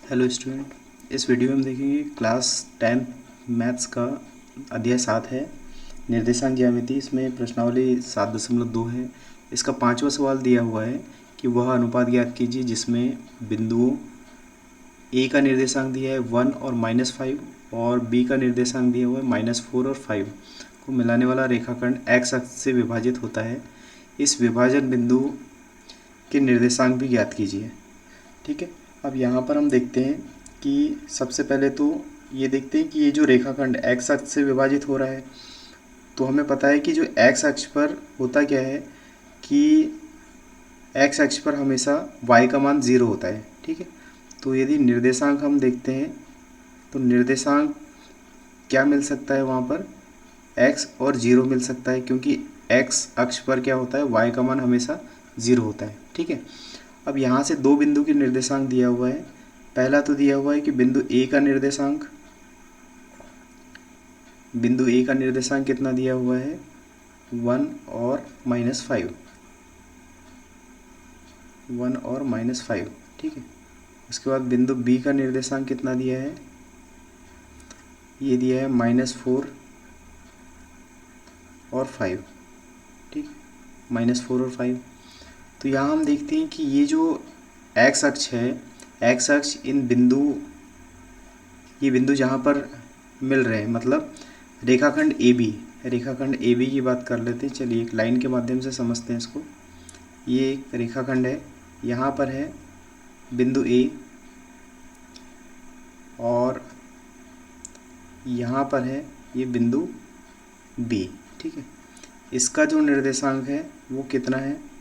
Hello student, इस video में हम देखेंगे क्लास 10 मैथ्स का अध्याय 7 है निर्देशांक ज्यामिति। इसमें प्रश्नावली 7.2 है। इसका 5वां सवाल दिया हुआ है कि वह अनुपात ज्ञात कीजिए जिसमें बिंदुओं ए का निर्देशांक दिया है 1 और -5 और बी का निर्देशांक दिया हुआ है -4 और 5 को मिलाने वाला रेखाखंड एक्स अक्ष से विभाजित होता है। इस विभाजन बिंदु के निर्देशांक भी ज्ञात कीजिए। ठीक है, अब यहाँ पर हम देखते हैं कि सबसे पहले तो ये देखते हैं कि ये जो रेखाखंड एक्स अक्ष से विभाजित हो रहा है, तो हमें पता है कि जो एक्स अक्ष पर होता क्या है कि एक्स अक्ष पर हमेशा y का मान 0 होता है। ठीक है, तो यदि निर्देशांक हम देखते हैं तो निर्देशांक क्या मिल सकता है वहाँ पर, x और 0 मिल सकता है, क्योंकि x अक्ष पर क्या होता है, y का मान हमेशा 0 होता है। ठीक है, अब यहाँ से दो बिंदु के निर्देशांक दिया हुआ है। पहला तो दिया हुआ है कि बिंदु ए का निर्देशांक कितना दिया हुआ है, 1 और -5, 1 और -5। ठीक है, उसके बाद बिंदु बी का निर्देशांक कितना दिया है, ये दिया है -4 और 5। ठीक, -4 और 5। तो यहाँ हम देखते हैं कि ये जो एक्स अक्ष है, एक्स अक्ष ये बिंदु जहाँ पर मिल रहे हैं, मतलब रेखाखंड ए बी की बात कर लेते हैं। चलिए एक लाइन के माध्यम से समझते हैं इसको। ये एक रेखाखंड है, यहाँ पर है बिंदु ए और यहाँ पर है ये बिंदु बी। ठीक है, इसका जो निर्देशांक है वो कितना है,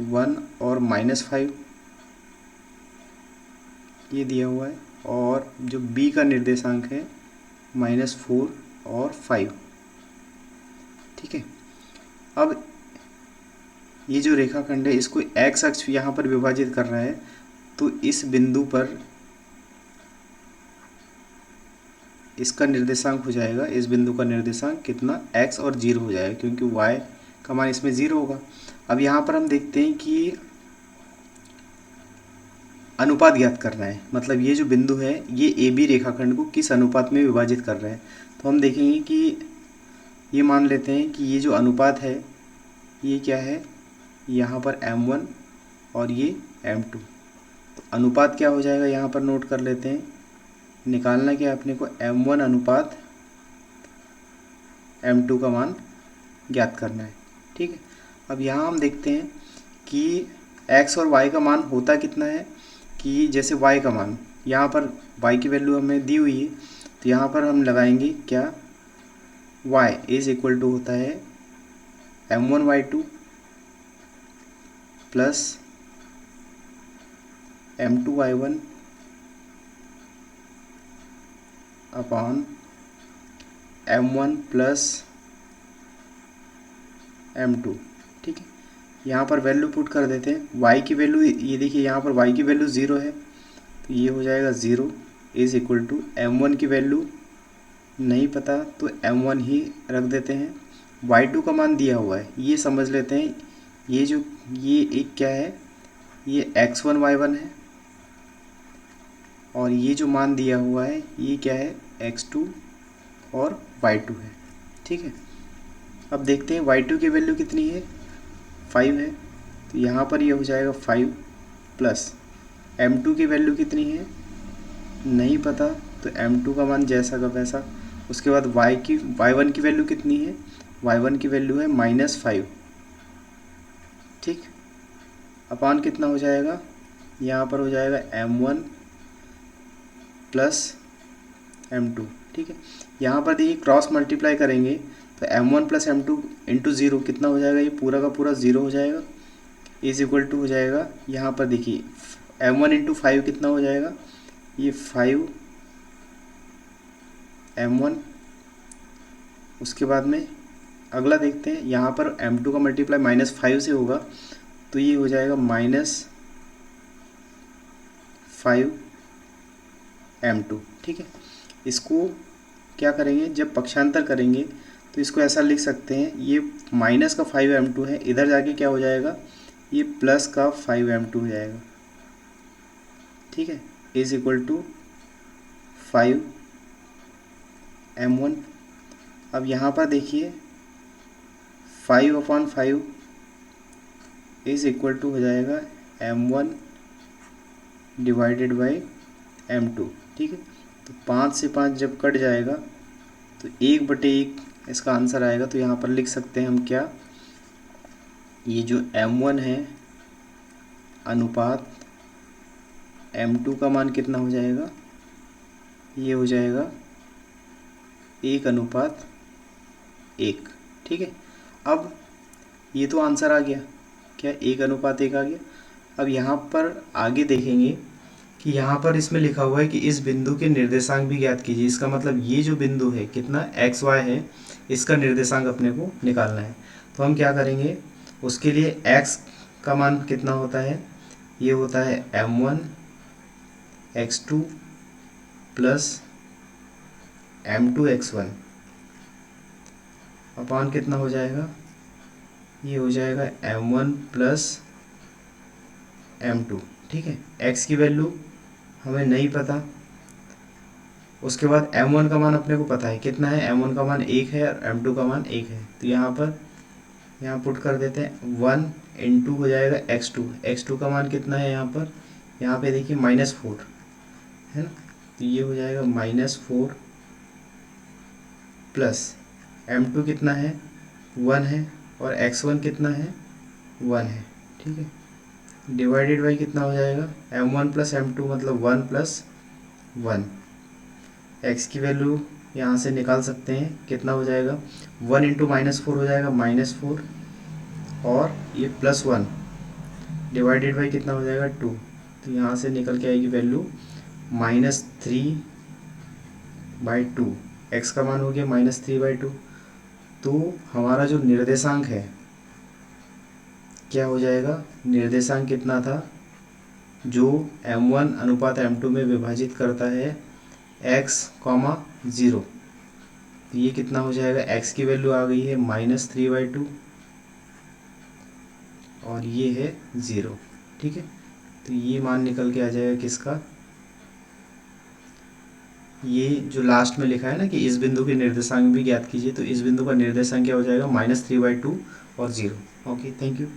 1 और -5 ये दिया हुआ है, और जो बी का निर्देशांक है -4 और 5। ठीक है, अब ये जो रेखाखंड है इसको एक्स अक्ष यहाँ पर विभाजित कर रहा है, तो इस बिंदु पर इसका निर्देशांक हो जाएगा, इस बिंदु का निर्देशांक कितना, x और 0 हो जाएगा, क्योंकि y का मान इसमें 0 होगा। अब यहाँ पर हम देखते हैं कि अनुपात ज्ञात करना है, मतलब ये जो बिंदु है ये ए बी रेखाखंड को किस अनुपात में विभाजित कर रहा है। तो हम देखेंगे कि ये मान लेते हैं कि ये जो अनुपात है ये क्या है, यहाँ पर m1 और ये m2। तो अनुपात क्या हो जाएगा, यहाँ पर नोट कर लेते हैं। निकालना क्या है अपने को, m1 अनुपात m2 का मान ज्ञात करना है। ठीक है, अब यहाँ हम देखते हैं कि x और y का मान होता कितना है, कि जैसे y का मान यहाँ पर y की वैल्यू हमें दी हुई है, तो यहाँ पर हम लगाएंगे क्या, y इज इक्वल टू होता है m1y2 plus m2y1 upon m1 plus m2। ठीक है, यहाँ पर वैल्यू पुट कर देते हैं। y की वैल्यू ये देखिए, यहाँ पर y की वैल्यू 0 है, तो ये हो जाएगा 0 इज इक्वल टू m1 की वैल्यू नहीं पता तो m1 ही रख देते हैं। y2 का मान दिया हुआ है, ये समझ लेते हैं। ये एक क्या है, ये x1 y1 है, और ये जो मान दिया हुआ है ये क्या है, x2 और y2 है। ठीक है, अब देखते हैं y2 की वैल्यू कितनी है, 5 है, तो यहाँ पर ये हो जाएगा 5 प्लस m2 की वैल्यू कितनी है नहीं पता, तो m2 का मान जैसा का वैसा। उसके बाद y1 की वैल्यू कितनी है, y1 की वैल्यू है -5। ठीक, अपान कितना हो जाएगा, यहाँ पर हो जाएगा m1 प्लस m2। ठीक है, यहाँ पर देखिए क्रॉस मल्टीप्लाई करेंगे तो m1 प्लस m2 इंटू 0 कितना हो जाएगा, ये पूरा का पूरा 0 हो जाएगा, इज इक्वल टू हो जाएगा, यहाँ पर देखिए m1 इंटू 5 कितना हो जाएगा, ये 5 m1। उसके बाद में अगला देखते हैं, यहाँ पर m2 का मल्टीप्लाई -5 से होगा, तो ये हो जाएगा -5 m2। ठीक है, इसको क्या करेंगे, जब पक्षांतर करेंगे तो इसको ऐसा लिख सकते हैं, ये माइनस का 5 m2 है, इधर जाके क्या हो जाएगा, ये प्लस का 5 m2 हो जाएगा। ठीक है, इज इक्वल टू 5m1। अब यहाँ पर देखिए 5/5 इज इक्वल टू हो जाएगा m1 डिवाइडेड बाई m2। ठीक है, तो 5 से 5 जब कट जाएगा तो 1/1 इसका आंसर आएगा। तो यहाँ पर लिख सकते हैं हम क्या, ये जो m1 है अनुपात m2 का मान कितना हो जाएगा, ये हो जाएगा 1:1। ठीक है, अब ये तो आंसर आ गया, क्या 1:1 आ गया। अब यहाँ पर आगे देखेंगे कि यहाँ पर इसमें लिखा हुआ है कि इस बिंदु के निर्देशांक भी ज्ञात कीजिए। इसका मतलब ये जो बिंदु है कितना XY है, इसका निर्देशांक अपने को निकालना है। तो हम क्या करेंगे, उसके लिए x का मान कितना होता है, ये होता है m1 x2 plus m2 x1 अपान कितना हो जाएगा, ये हो जाएगा m1 प्लस m2। ठीक है, x की वैल्यू हमें नहीं पता, उसके बाद m1 का मान अपने को पता है कितना है, m1 का मान 1 है और m2 का मान 1 है। तो यहाँ पुट कर देते हैं, 1 इंटू हो जाएगा x2 का मान कितना है यहाँ पे देखिए -4 है ना, तो ये हो जाएगा -4 प्लस m2 कितना है 1 है और x1 कितना है 1 है। ठीक है, डिवाइडेड बाई कितना हो जाएगा, m1 प्लस m2 मतलब 1 प्लस 1। x की वैल्यू यहाँ से निकाल सकते हैं, कितना हो जाएगा 1 इंटू -4 हो जाएगा -4 और ये +1 डिवाइडेड बाई कितना हो जाएगा 2। तो यहाँ से निकल के आएगी वैल्यू -3/2। x का मान हो गया -3/2। तो हमारा जो निर्देशांक है क्या हो जाएगा, निर्देशांक कितना था, जो m1 अनुपात m2 में विभाजित करता है x, 0। तो ये कितना हो जाएगा, x की वैल्यू आ गई है -3/2 और ये है 0। ठीक है, तो ये मान निकल के आ जाएगा किसका, ये जो लास्ट में लिखा है ना कि इस बिंदु के निर्देशांक भी ज्ञात कीजिए, तो इस बिंदु का निर्देशांक क्या हो जाएगा -3/2 और 0। Okay, thank you.